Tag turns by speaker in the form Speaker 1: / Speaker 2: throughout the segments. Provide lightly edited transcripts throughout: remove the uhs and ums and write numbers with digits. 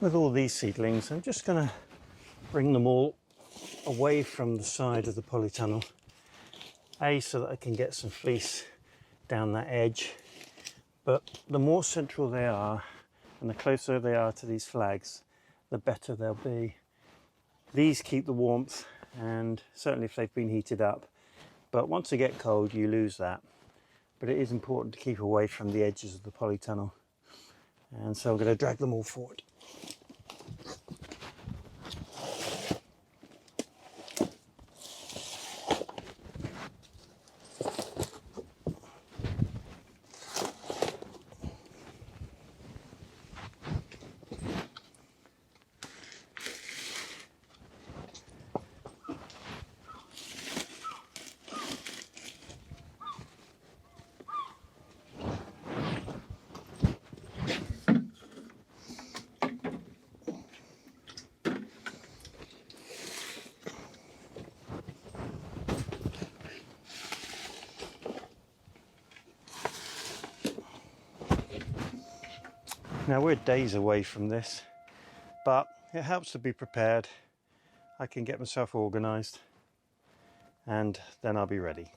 Speaker 1: With all these seedlings, I'm just going to bring them all away from the side of the polytunnel, so that I can get some fleece down that edge, but the more central they are and the closer they are to these flags, the better they'll be. These keep the warmth, and certainly if they've been heated up, but once they get cold you lose that. But it is important to keep away from the edges of the polytunnel, and so I'm going to drag them all forward. Now we're days away from this, but it helps to be prepared. I can get myself organised and then I'll be ready.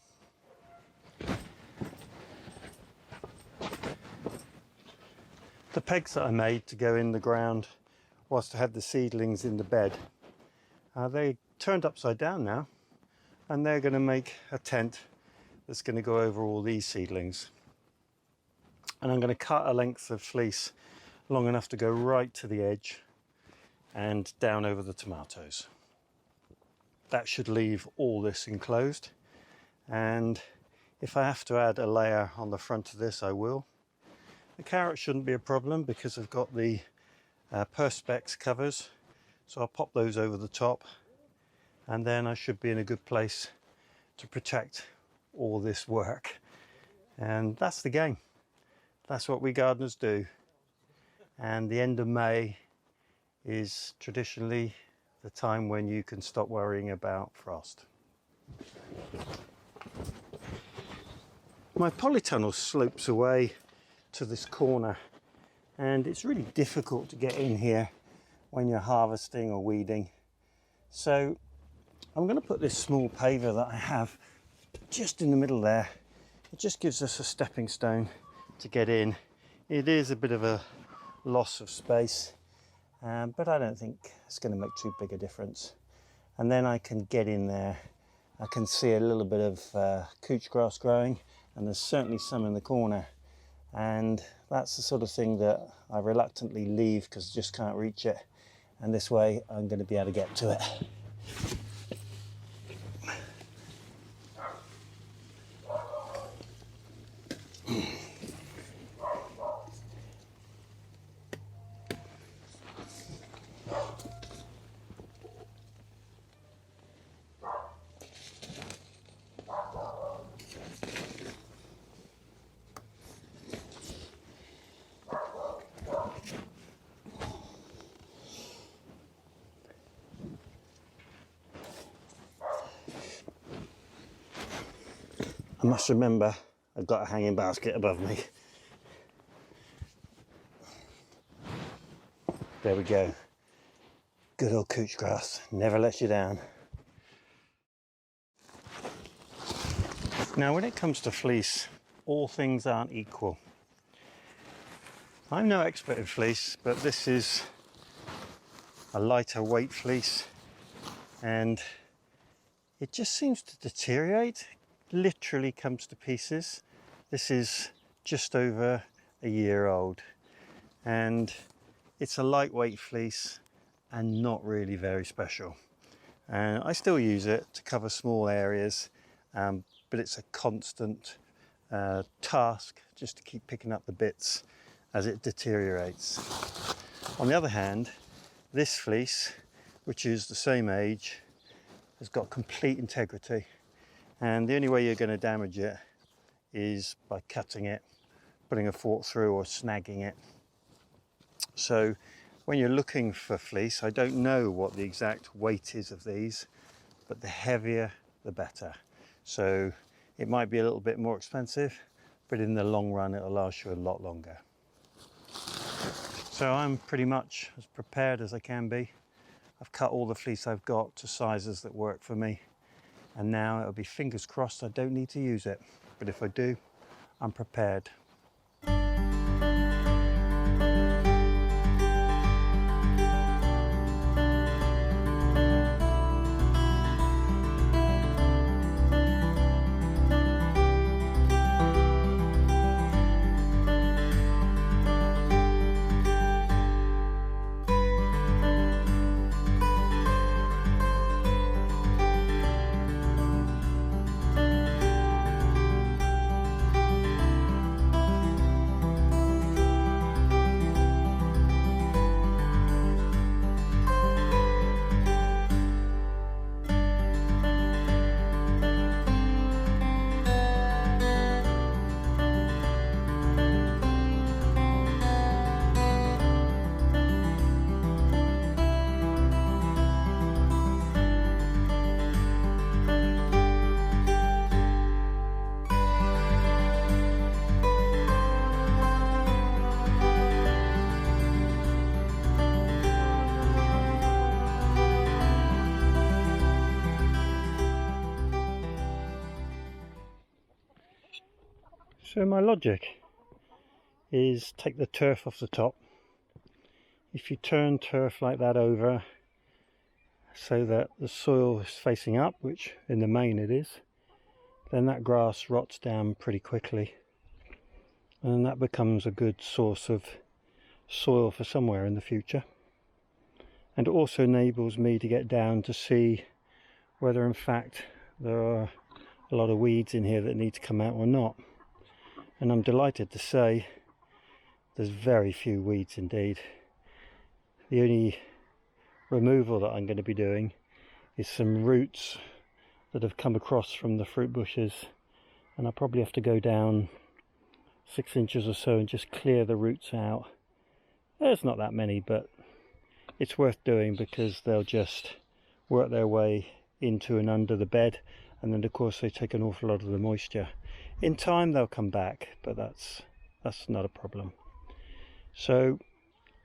Speaker 1: The pegs that I made to go in the ground whilst I had the seedlings in the bed, they turned upside down now, and they're going to make a tent that's going to go over all these seedlings. And I'm going to cut a length of fleece long enough to go right to the edge and down over the tomatoes. That should leave all this enclosed, and if I have to add a layer on the front of this, I will. The carrot shouldn't be a problem because I've got the perspex covers, so I'll pop those over the top, and then I should be in a good place to protect all this work. And that's the game. That's what we gardeners do. And the end of May is traditionally the time when you can stop worrying about frost. My polytunnel slopes away to this corner, and it's really difficult to get in here when you're harvesting or weeding. So I'm going to put this small paver that I have just in the middle there. It just gives us a stepping stone to get in. It is a bit of a loss of space, but I don't think it's going to make too big a difference. And then I can get in there. I can see a little bit of couch grass growing, and there's certainly some in the corner, and that's the sort of thing that I reluctantly leave because I just can't reach it, and this way I'm going to be able to get to it. I must remember I've got a hanging basket above me. There we go. Good old couch grass, never lets you down. Now when it comes to fleece, all things aren't equal. I'm no expert in fleece, but this is a lighter weight fleece, and it just seems to deteriorate. Literally comes to pieces. This is just over a year old, and it's a lightweight fleece and not really very special. And I still use it to cover small areas, but it's a constant task just to keep picking up the bits as it deteriorates. On the other hand, this fleece, which is the same age, has got complete integrity. And the only way you're going to damage it is by cutting it, putting a fork through, or snagging it. So when you're looking for fleece, I don't know what the exact weight is of these, but the heavier the better. So it might be a little bit more expensive, but in the long run it'll last you a lot longer. So I'm pretty much as prepared as I can be. I've cut all the fleece I've got to sizes that work for me, and now it'll be fingers crossed I don't need to use it, but if I do, I'm prepared. So my logic is take the turf off the top. If you turn turf like that over so that the soil is facing up, which in the main it is, then that grass rots down pretty quickly, and that becomes a good source of soil for somewhere in the future. And it also enables me to get down to see whether in fact there are a lot of weeds in here that need to come out or not. And I'm delighted to say there's very few weeds indeed. The only removal that I'm going to be doing is some roots that have come across from the fruit bushes, and I'll probably have to go down 6 inches or so and just clear the roots out. There's not that many, but it's worth doing because they'll just work their way into and under the bed, and then of course they take an awful lot of the moisture. In time they'll come back, but that's not a problem. So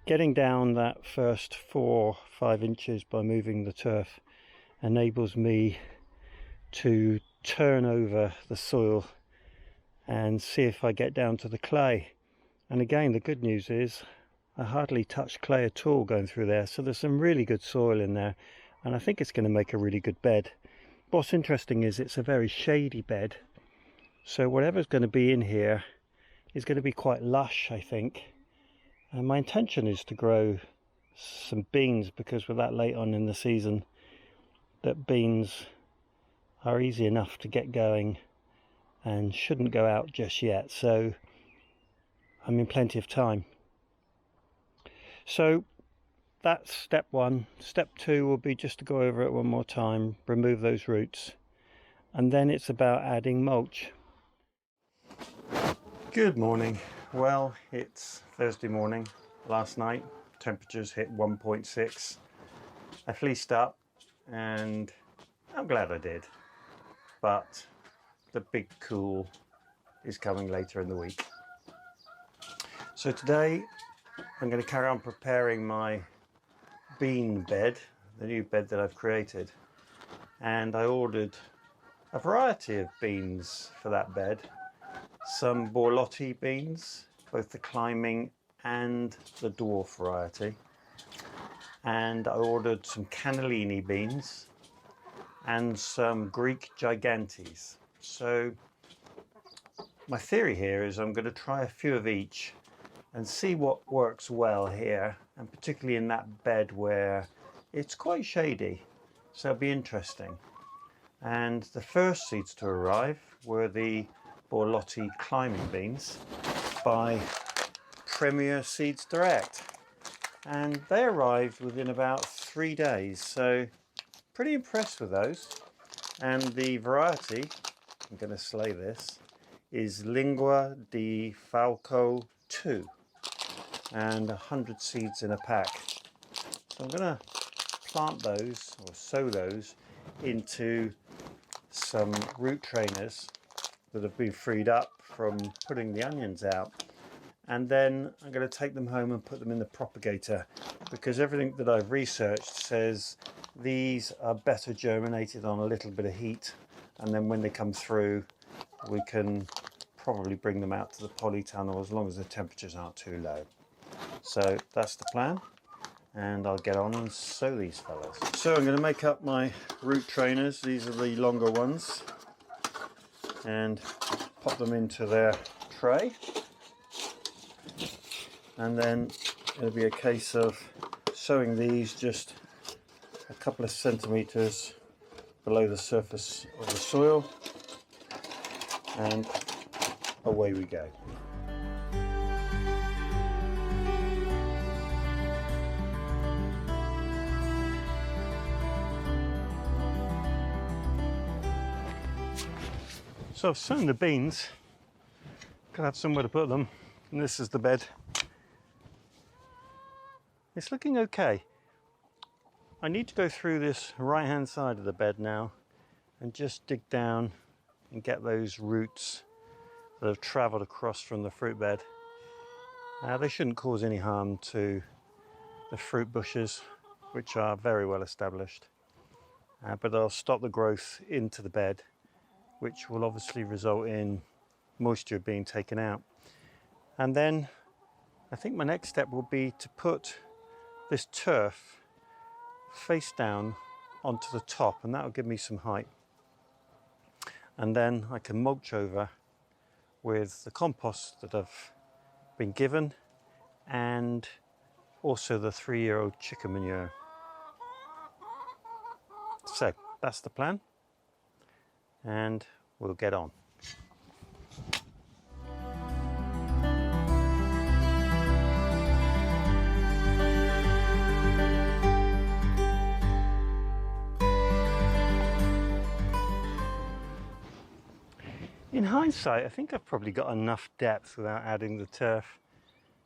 Speaker 1: getting down that first 4 or 5 inches by moving the turf enables me to turn over the soil and see if I get down to the clay. And again, the good news is I hardly touch clay at all going through there, so there's some really good soil in there, and I think it's going to make a really good bed. What's interesting is it's a very shady bed, so whatever's going to be in here is going to be quite lush, I think. And my intention is to grow some beans, because we're that late on in the season that beans are easy enough to get going and shouldn't go out just yet, so I'm in plenty of time. So that's step one. Step two will be just to go over it one more time, remove those roots, and then it's about adding mulch. Good morning. Well, it's Thursday morning. Last night temperatures hit 1.6. I fleeced up and I'm glad I did, but the big cool is coming later in the week. So today I'm going to carry on preparing my bean bed, the new bed that I've created, and I ordered a variety of beans for that bed. Some borlotti beans, both the climbing and the dwarf variety, and I ordered some cannellini beans and some Greek gigantes. So my theory here is I'm going to try a few of each and see what works well here, and particularly in that bed where it's quite shady, so it'll be interesting. And the first seeds to arrive were the borlotti climbing beans by Premier Seeds Direct, and they arrived within about 3 days, so pretty impressed with those. And the variety, I'm going to slay this, is Lingua di Falco 2, and 100 seeds in a pack. So I'm going to plant those or sow those into some root trainers that have been freed up from putting the onions out, and then I'm going to take them home and put them in the propagator, because everything that I've researched says these are better germinated on a little bit of heat, and then when they come through we can probably bring them out to the polytunnel as long as the temperatures aren't too low. So that's the plan, and I'll get on and sow these fellas. So I'm going to make up my root trainers. These are the longer ones, and pop them into their tray, and then it'll be a case of sowing these just a couple of centimeters below the surface of the soil, and away we go. So I've sown the beans, gotta have somewhere to put them, and this is the bed. It's looking okay. I need to go through this right hand side of the bed now and just dig down and get those roots that have travelled across from the fruit bed. They shouldn't cause any harm to the fruit bushes, which are very well established, but they'll stop the growth into the bed, which will obviously result in moisture being taken out. And then I think my next step will be to put this turf face down onto the top, and that will give me some height. And then I can mulch over with the compost that I've been given, and also the 3-year-old chicken manure. So that's the plan, and we'll get on. In hindsight, I think I've probably got enough depth without adding the turf.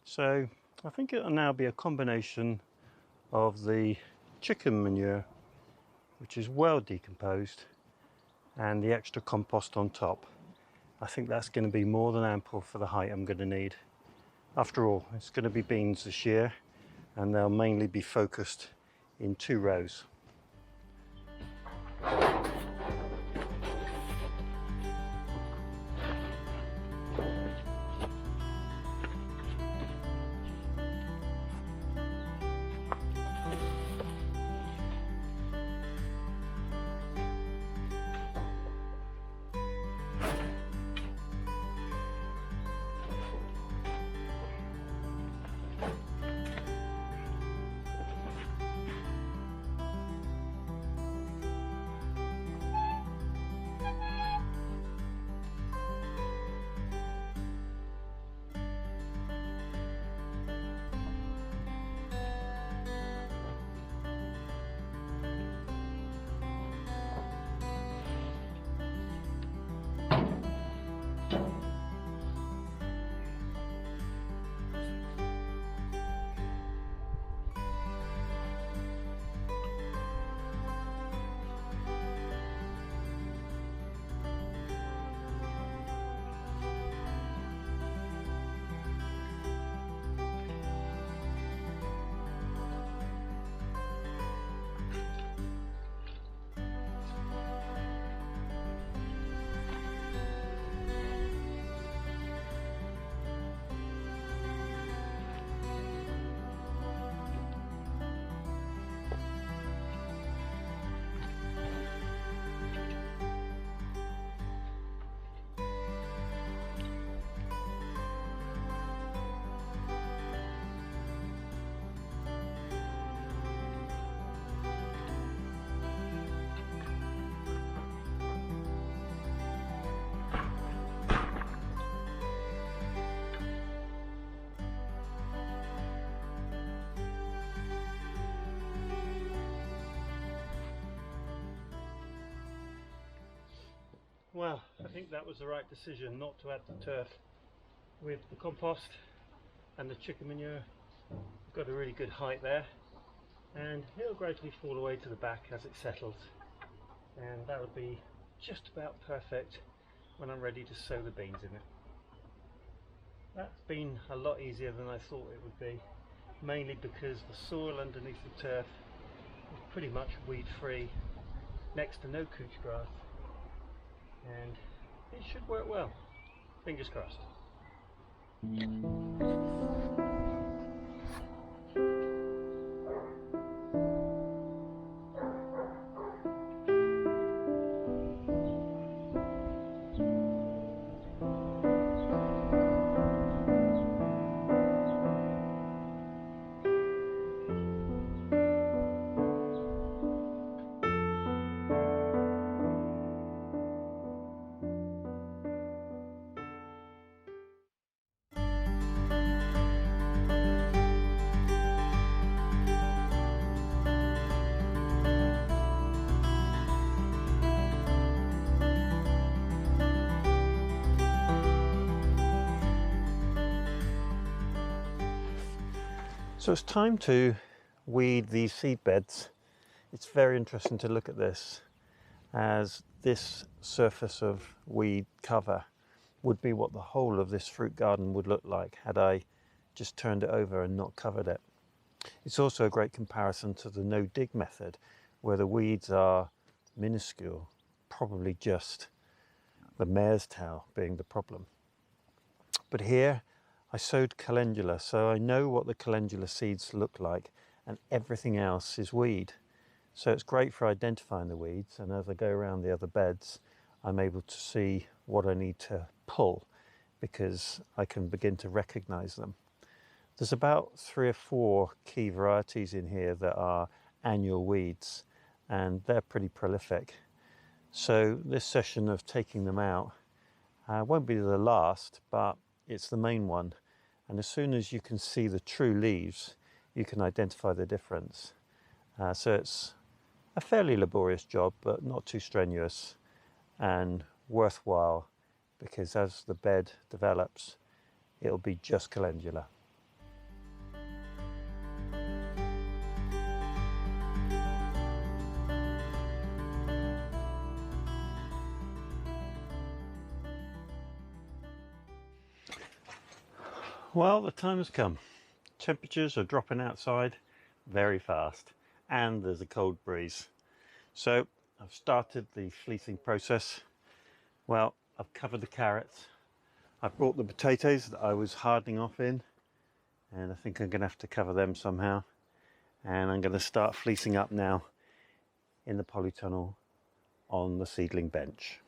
Speaker 1: So I think it'll now be a combination of the chicken manure, which is well decomposed, and the extra compost on top. I think that's going to be more than ample for the height I'm going to need. After all, it's going to be beans this year, and they'll mainly be focused in 2 rows. Well, I think that was the right decision not to add the turf. With the compost and the chicken manure, we've got a really good height there, and it'll gradually fall away to the back as it settles, and that'll be just about perfect when I'm ready to sow the beans in it. That's been a lot easier than I thought it would be, mainly because the soil underneath the turf is pretty much weed free, next to no couch grass, and it should work well. Fingers crossed. So it's time to weed these seed beds. It's very interesting to look at this, as this surface of weed cover would be what the whole of this fruit garden would look like had I just turned it over and not covered it. It's also a great comparison to the no dig method, where the weeds are minuscule, probably just the mare's tail being the problem. But here I sowed calendula, so I know what the calendula seeds look like, and everything else is weed. So it's great for identifying the weeds, and as I go around the other beds, I'm able to see what I need to pull, because I can begin to recognize them. There's about 3 or 4 key varieties in here that are annual weeds, and they're pretty prolific. So this session of taking them out won't be the last, but it's the main one. And as soon as you can see the true leaves, you can identify the difference. So it's a fairly laborious job, but not too strenuous and worthwhile, because as the bed develops, it'll be just calendula. Well, the time has come. Temperatures are dropping outside very fast, and there's a cold breeze. So I've started the fleecing process. Well, I've covered the carrots. I've brought the potatoes that I was hardening off in, and I think I'm going to have to cover them somehow. And I'm going to start fleecing up now in the polytunnel on the seedling bench.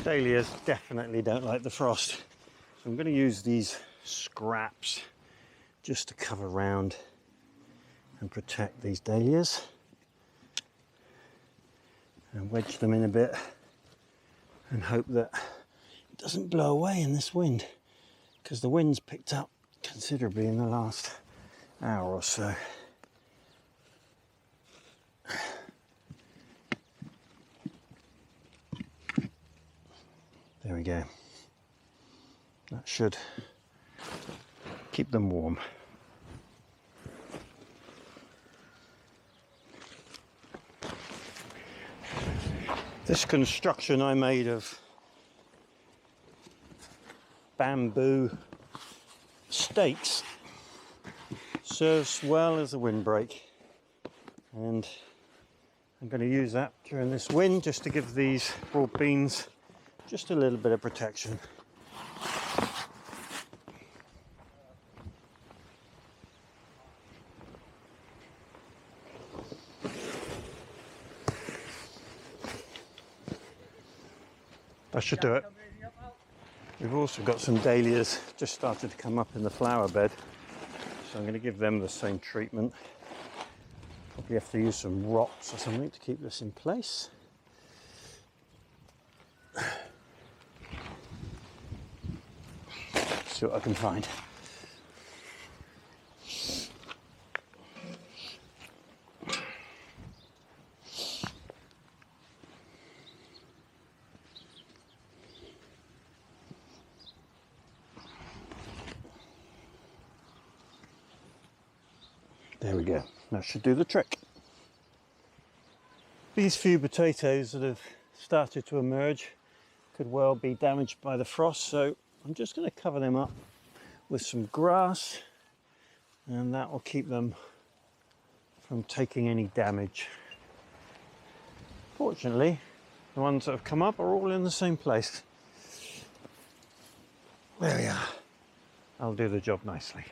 Speaker 1: Dahlias definitely don't like the frost, so I'm going to use these scraps just to cover around and protect these dahlias, and wedge them in a bit and hope that it doesn't blow away in this wind, because the wind's picked up considerably in the last hour or so. There we go. That should keep them warm. This construction I made of bamboo stakes serves well as a windbreak, and I'm going to use that during this wind just to give these broad beans just a little bit of protection. That should do it. We've also got some dahlias just started to come up in the flower bed, so I'm going to give them the same treatment. Probably have to use some rocks or something to keep this in place. see what I can find. There we go, that should do the trick. These few potatoes that have started to emerge could well be damaged by the frost, so I'm just going to cover them up with some grass, and that will keep them from taking any damage. Fortunately, the ones that have come up are all in the same place. There we are. I'll do the job nicely.